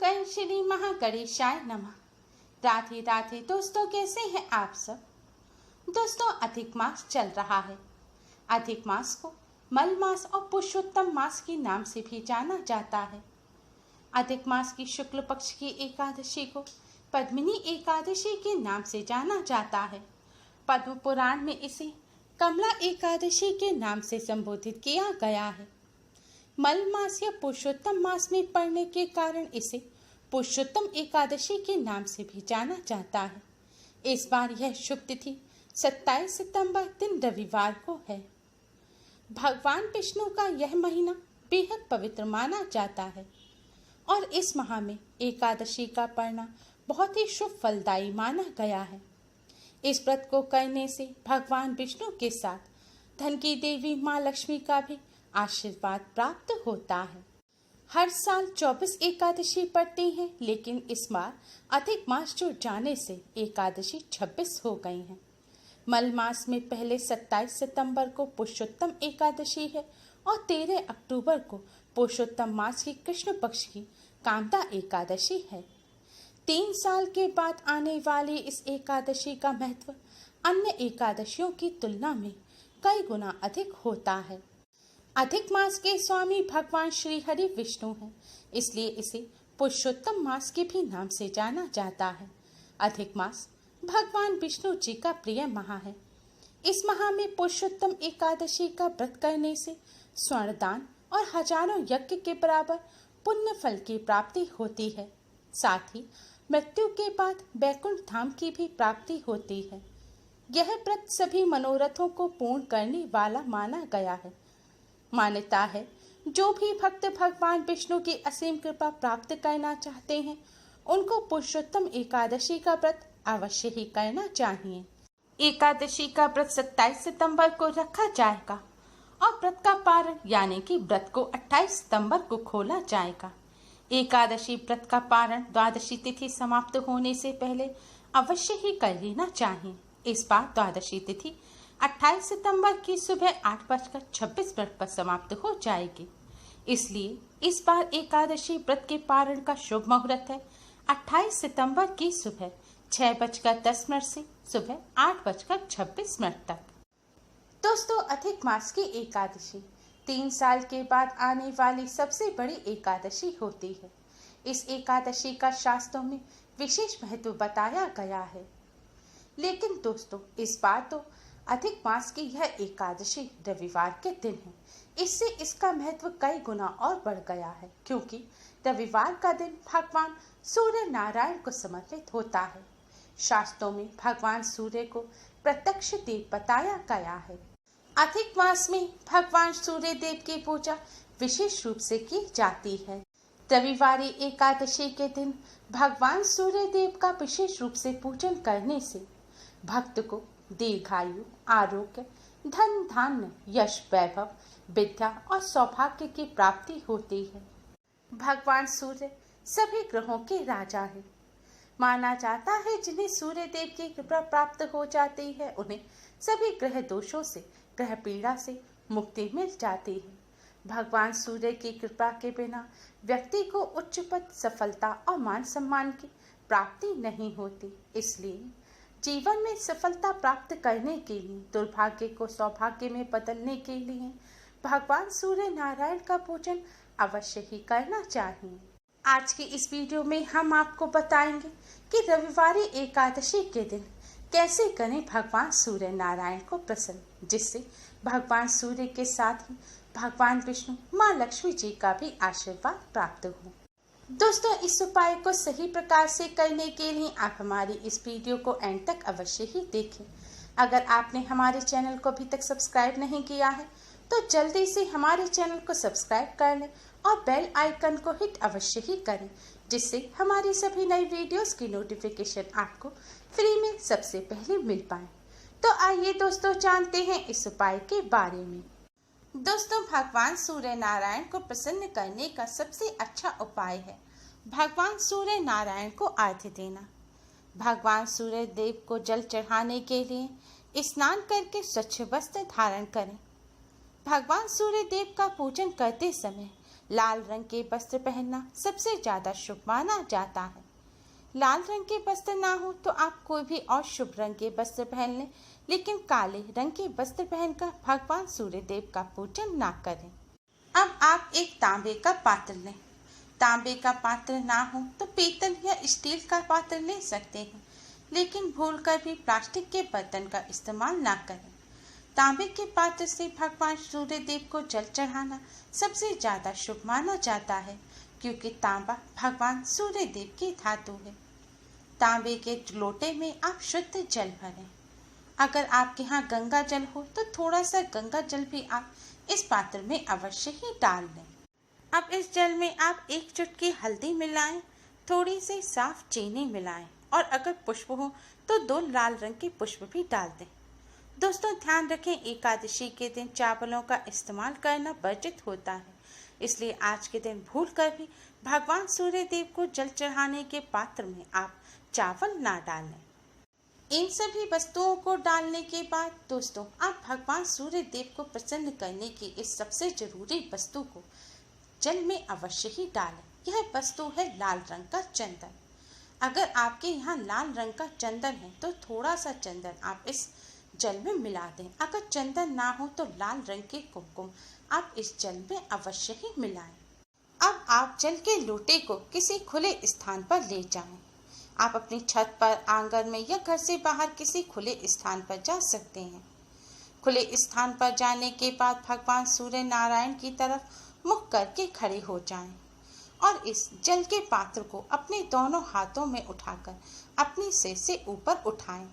मंगल श्री महागणेशाय नमः। राधे राधे दोस्तों, कैसे हैं आप सब। दोस्तों, अधिक मास चल रहा है। अधिक मास को मल मास और पुरुषोत्तम मास के नाम से भी जाना जाता है। अधिक मास की शुक्ल पक्ष की एकादशी को पद्मिनी एकादशी के नाम से जाना जाता है। पद्म पुराण में इसे कमला एकादशी के नाम से संबोधित किया गया है। मल मास या पुरुषोत्तम मास में पड़ने के कारण इसे पुरुषोत्तम एकादशी के नाम से भी जाना जाता है। इस बार यह शुभ तिथि 27 सितंबर दिन रविवार को है। भगवान विष्णु का यह महीना बेहद पवित्र माना जाता है और इस माह में एकादशी का पड़ना बहुत ही शुभ फलदायी माना गया है। इस व्रत को करने से भगवान विष्णु के साथ धन की देवी माँ लक्ष्मी का भी आशीर्वाद प्राप्त होता है। हर साल 24 एकादशी पड़ती हैं, लेकिन इस बार अधिक मास जुड़ जाने से एकादशी 26 हो गई हैं। मल मास में पहले 27 सितंबर को पुरुषोत्तम एकादशी है और 13 अक्टूबर को पुरुषोत्तम मास की कृष्ण पक्ष की कामदा एकादशी है। 3 साल के बाद आने वाली इस एकादशी का महत्व अन्य एकादशियों की तुलना में कई गुना अधिक होता है। अधिक मास के स्वामी भगवान श्री हरि विष्णु हैं, इसलिए इसे पुरुषोत्तम मास के भी नाम से जाना जाता है। अधिक मास भगवान विष्णु जी का प्रिय माह है। इस माह में पुरुषोत्तम एकादशी का व्रत करने से स्वर्ण दान और हजारों यज्ञ के बराबर पुण्य फल की प्राप्ति होती है। साथ ही मृत्यु के बाद बैकुंठ धाम की भी प्राप्ति होती है। यह व्रत सभी मनोरथों को पूर्ण करने वाला माना गया है। मान्यता है, जो भी भक्त भगवान विष्णु की असीम कृपा प्राप्त करना चाहते हैं, उनको पुरुषोत्तम एकादशी का व्रत अवश्य ही करना चाहिए। एकादशी का व्रत 27 सितंबर को रखा जाएगा और व्रत का पारण यानी कि व्रत को 28 सितंबर को खोला जाएगा। एकादशी व्रत का पारण द्वादशी तिथि समाप्त होने से पहले अवश्य ही कर लेना चाहिए। इस बार द्वादशी तिथि 28 सितंबर की सुबह 8:26 पर समाप्त हो जाएगी। इसलिए इस बार एकादशी व्रत के पारण का शुभ मुहूर्त है 28 सितंबर की सुबह 6:10 से सुबह 8:26 तक। दोस्तों, अधिक मास की एकादशी 3 साल के बाद आने वाली सबसे बड़ी एकादशी होती है। इस एकादशी का शास्त्रों में विशेष महत्व बताया गया है। लेकिन दोस्तों, इस बार तो अधिक मास की यह एकादशी रविवार के दिन है। इससे इसका महत्व कई गुना और बढ़ गया है, क्योंकि रविवार का दिन भगवान सूर्य नारायण को समर्पित होता है। शास्त्रों में भगवान सूर्य को प्रत्यक्ष देव बताया गया है। अधिक मास में भगवान सूर्य देव की पूजा विशेष रूप से की जाती है। रविवारी एकादशी के दिन भगवान सूर्य देव का विशेष रूप से पूजन करने से भक्त को दीर्घायु, आरोग्य, धन धान्य, यश, वैभव, विद्या और सौभाग्य की प्राप्ति होती है। भगवान सूर्य सभी ग्रहों के राजा है। माना जाता है, जिन्हें सूर्य देव की कृपा प्राप्त हो जाती है, उन्हें सभी ग्रह दोषों से, ग्रह पीड़ा से मुक्ति मिल जाती है। भगवान सूर्य की कृपा के बिना व्यक्ति को उच्च पद, सफलता और मान सम्मान की प्राप्ति नहीं होती। इसलिए जीवन में सफलता प्राप्त करने के लिए, दुर्भाग्य को सौभाग्य में बदलने के लिए भगवान सूर्य नारायण का पूजन अवश्य ही करना चाहिए। आज की इस वीडियो में हम आपको बताएंगे कि रविवारी एकादशी के दिन कैसे करें भगवान सूर्य नारायण को प्रसन्न, जिससे भगवान सूर्य के साथ ही भगवान विष्णु, माँ लक्ष्मी जी का भी आशीर्वाद प्राप्त हो। दोस्तों, इस उपाय को सही प्रकार से करने के लिए आप हमारी इस वीडियो को एंड तक अवश्य ही देखें। अगर आपने हमारे चैनल को अभी तक सब्सक्राइब नहीं किया है, तो जल्दी से हमारे चैनल को सब्सक्राइब कर लें और बेल आइकन को हिट अवश्य ही करें, जिससे हमारी सभी नई वीडियोस की नोटिफिकेशन आपको फ्री में सबसे पहले मिल पाए। तो आइए दोस्तों, जानते हैं इस उपाय के बारे में। दोस्तों, भगवान सूर्य नारायण को प्रसन्न करने का सबसे अच्छा उपाय है भगवान सूर्य नारायण को अर्घ्य देना। भगवान सूर्य देव को जल चढ़ाने के लिए स्नान करके स्वच्छ वस्त्र धारण करें। भगवान सूर्य देव का पूजन करते समय लाल रंग के वस्त्र पहनना सबसे ज्यादा शुभ माना जाता है। लाल रंग के वस्त्र ना हो तो आप कोई भी और शुभ रंग के वस्त्र पहन लें, लेकिन काले रंग के वस्त्र पहनकर भगवान सूर्य देव का पूजन ना करें। अब आप एक तांबे का पात्र लें। तांबे का पात्र ना हो तो पीतल या स्टील का पात्र ले सकते हैं, लेकिन भूलकर भी प्लास्टिक के बर्तन का इस्तेमाल ना करें। तांबे के पात्र से भगवान सूर्य देव को जल चढ़ाना सबसे ज्यादा शुभ माना जाता है, क्योंकि तांबा भगवान सूर्य देव की धातु है। तांबे के लोटे में आप शुद्ध जल भरें। अगर आपके यहाँ गंगा जल हो तो थोड़ा सा गंगा जल भी आप इस पात्र में अवश्य ही डाल लें। अब इस जल में आप 1 चुटकी हल्दी मिलाएं, थोड़ी सी साफ चीनी मिलाएं और अगर पुष्प हो तो 2 लाल रंग के पुष्प भी डाल दें। दोस्तों ध्यान रखें, एकादशी के दिन चावलों का इस्तेमाल करना वर्जित होता है, इसलिए आज के दिन भूलकर भी भगवान सूर्य देव को जल चढ़ाने के पात्र में आप चावल ना डालें। इन सभी वस्तुओं को डालने के बाद दोस्तों आप भगवान सूर्य देव को प्रसन्न करने की इस सबसे जरूरी वस्तु को जल में अवश्य ही डालें। यह वस्तु है लाल रंग का चंदन। अगर आपके यहाँ लाल रंग का चंदन है तो थोड़ा सा चंदन आप इस जल में मिला दें। अगर चंदन ना हो तो लाल रंग के कुमकुम आप इस जल में अवश्य ही मिलाएं। अब आप जल के लोटे को किसी खुले स्थान पर ले जाएं। आप अपनी छत पर, आंगन में या घर से बाहर किसी खुले स्थान पर जा सकते हैं। खुले स्थान पर जाने के बाद भगवान सूर्य नारायण की तरफ मुख करके खड़े हो जाएं और इस जल के पात्र को अपने दोनों हाथों में उठाकर अपनी सिर से ऊपर उठाएं।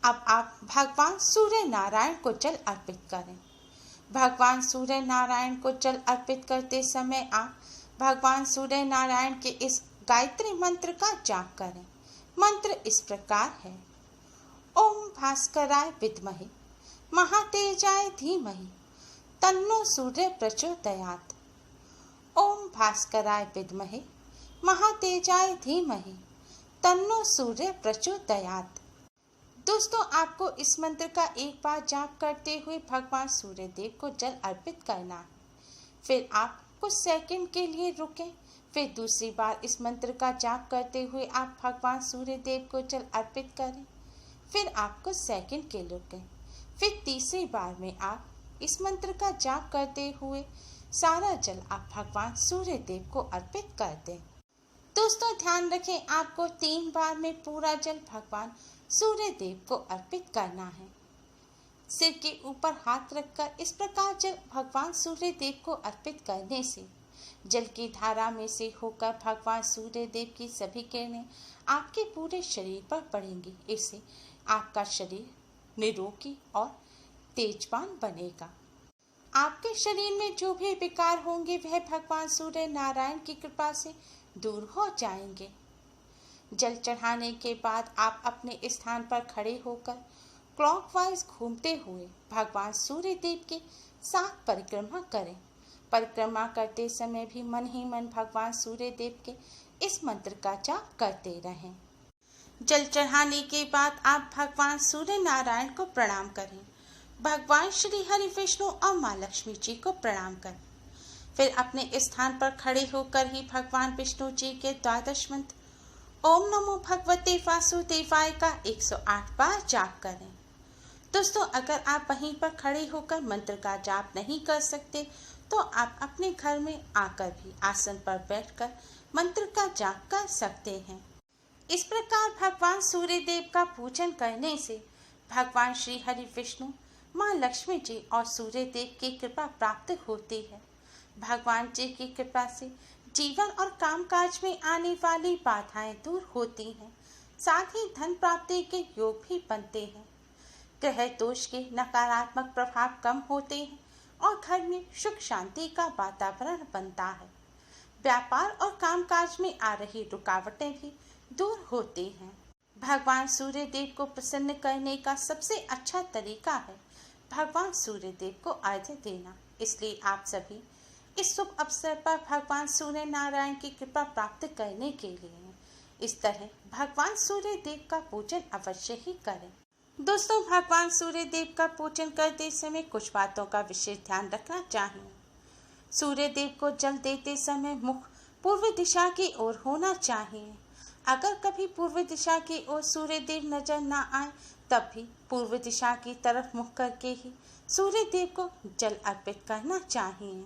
अब आप भगवान सूर्य नारायण को जल अर्पित करें। भगवान सूर्य नारायण को जल अर्पित करते समय आप भगवान सूर्य नारायण के इस गायत्री मंत्र का जाप करें। मंत्र इस प्रकार है: ओम भास्कराय विद्महे महातेजाय धीमहि तन्नो सूर्य प्रचोदयात्। ओम भास्कराय विद्महे महातेजाय धीमहि तन्नो सूर्य प्रचोदयात्। दोस्तों आपको इस मंत्र का एक बार जाप करते हुए भगवान सूर्य देव को जल अर्पित करना है। फिर आप कुछ सेकंड के लिए रुकें। फिर दूसरी बार इस मंत्र का जाप करते हुए आप भगवान सूर्य देव को जल अर्पित करें। फिर आप कुछ सेकंड के लिए रुकें। फिर तीसरी बार में आप इस मंत्र का जाप करते हुए सारा जल आप भगवान सूर्य देव को अर्पित कर दें। दोस्तों ध्यान रखें, आपको 3 बार में पूरा जल भगवान सूर्य देव को अर्पित करना है। सिर के ऊपर हाथ रखकर इस प्रकार जल भगवान सूर्य देव को अर्पित करने से जल की धारा में से होकर भगवान सूर्य देव की सभी किरणें आपके पूरे शरीर पर पड़ेंगी। इससे आपका शरीर निरोगी और तेजवान बनेगा। आपके शरीर में जो भी विकार होंगे वह भगवान सूर्य नारायण की कृपा से दूर हो जाएंगे। जल चढ़ाने के बाद आप अपने स्थान पर खड़े होकर क्लॉकवाइज घूमते हुए भगवान सूर्य देव के साथ परिक्रमा करें। परिक्रमा करते समय भी मन ही मन भगवान सूर्य देव के इस मंत्र का जाप करते रहें। जल चढ़ाने के बाद आप भगवान सूर्य नारायण को प्रणाम करें। भगवान श्री हरि विष्णु और माँ लक्ष्मी जी को प्रणाम करें। फिर अपने स्थान पर खड़े होकर ही भगवान विष्णु जी के 12 मंत्र ओम नमो भगवते वासुदेवाय का 108 बार जाप करें। दोस्तों अगर आप वहीं पर खड़े होकर मंत्र का जाप नहीं कर सकते तो आप अपने घर में आकर भी आसन पर बैठकर मंत्र का जाप कर सकते हैं। इस प्रकार भगवान सूर्य देव का पूजन करने से भगवान श्री हरि विष्णु, माँ लक्ष्मी जी और सूर्य देव की कृपा प्राप्त होती है। भगवान जी की कृपा से जीवन और कामकाज में आने वाली बाधाएं दूर होती हैं, साथ ही धन प्राप्ति के योग भी बनते हैं। ग्रह दोष के नकारात्मक प्रभाव कम होते हैं और घर में सुख शांति का वातावरण बनता है। व्यापार और कामकाज में आ रही रुकावटें भी दूर होती हैं। भगवान सूर्य देव को प्रसन्न करने का सबसे अच्छा तरीका है भगवान सूर्य देव को अर्घ्य देना। इसलिए आप सभी इस शुभ अवसर पर भगवान सूर्य नारायण की कृपा प्राप्त करने के लिए इस तरह भगवान सूर्य देव का पूजन अवश्य ही करें। दोस्तों भगवान सूर्य देव का पूजन करते समय कुछ बातों का विशेष ध्यान रखना चाहिए। सूर्य देव को जल देते समय मुख पूर्व दिशा की ओर होना चाहिए। अगर कभी पूर्व दिशा की ओर सूर्य देव नजर न आए तब भी पूर्व दिशा की तरफ मुख करके ही सूर्य देव को जल अर्पित करना चाहिए।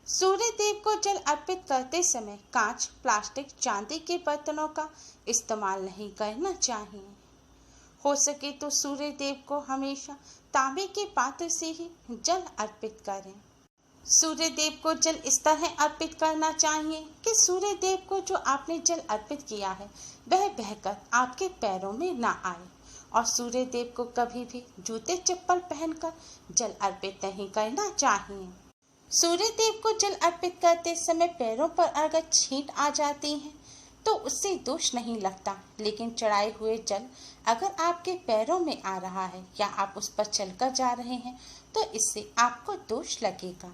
सूर्य देव को जल अर्पित करते समय कांच, प्लास्टिक, चांदी के बर्तनों का इस्तेमाल नहीं करना चाहिए। हो सके तो सूर्य देव को हमेशा तांबे के पात्र से ही जल अर्पित करें। सूर्य देव को जल इस तरह अर्पित करना चाहिए कि सूर्य देव को जो आपने जल अर्पित किया है वह बहकर आपके पैरों में ना आए, और सूर्य देव को कभी भी जूते चप्पल पहनकर जल अर्पित नहीं करना चाहिए। सूर्य देव को जल अर्पित करते समय पैरों पर अगर छींट आ जाती है तो उससे दोष नहीं लगता, लेकिन चढ़ाए हुए जल अगर आपके पैरों में आ रहा है या आप उस पर चलकर जा रहे हैं तो इससे आपको दोष लगेगा।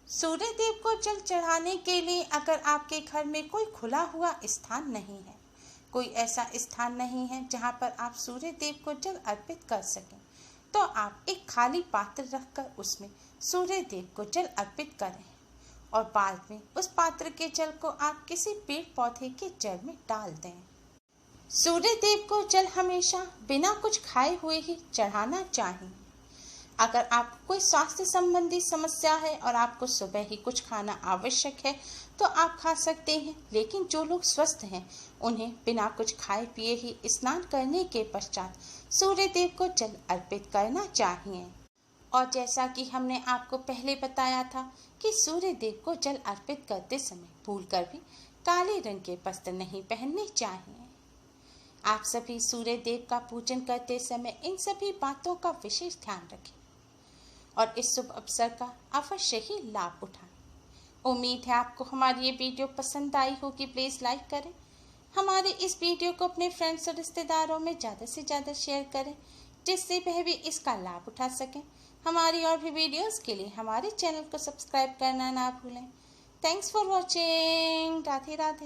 सूर्य देव को जल चढ़ाने के लिए अगर आपके घर में कोई खुला हुआ स्थान नहीं है, कोई ऐसा स्थान नहीं है जहां पर आप सूर्य देव को जल अर्पित कर सकें, तो आप एक खाली पात्र रखकर उसमें सूर्य देव को जल अर्पित करें और बाद में उस पात्र के जल को आप किसी पेड़ पौधे के जड़ में डाल दें। सूर्य देव को जल हमेशा बिना कुछ खाए हुए ही चढ़ाना चाहिए। अगर आपको कोई स्वास्थ्य संबंधी समस्या है और आपको सुबह ही कुछ खाना आवश्यक है तो आप खा सकते हैं, लेकिन जो लोग स्वस्थ हैं उन्हें बिना कुछ खाए पिए ही स्नान करने के पश्चात सूर्य देव को जल अर्पित करना चाहिए। और जैसा कि हमने आपको पहले बताया था कि सूर्य देव को जल अर्पित करते समय भूलकर भी काले रंग के वस्त्र नहीं पहनने चाहिए। आप सभी सूर्य देव का पूजन करते समय इन सभी बातों का विशेष ध्यान रखें और इस शुभ अवसर का अवश्य ही लाभ उठाएं। उम्मीद है आपको हमारी ये वीडियो पसंद आई होगी। प्लीज़ लाइक करें, हमारे इस वीडियो को अपने फ्रेंड्स और रिश्तेदारों में ज़्यादा से ज़्यादा शेयर करें जिससे वह भी इसका लाभ उठा सकें। हमारी और भी वीडियोस के लिए हमारे चैनल को सब्सक्राइब करना ना भूलें। Thanks for watching. Radhe Radhe.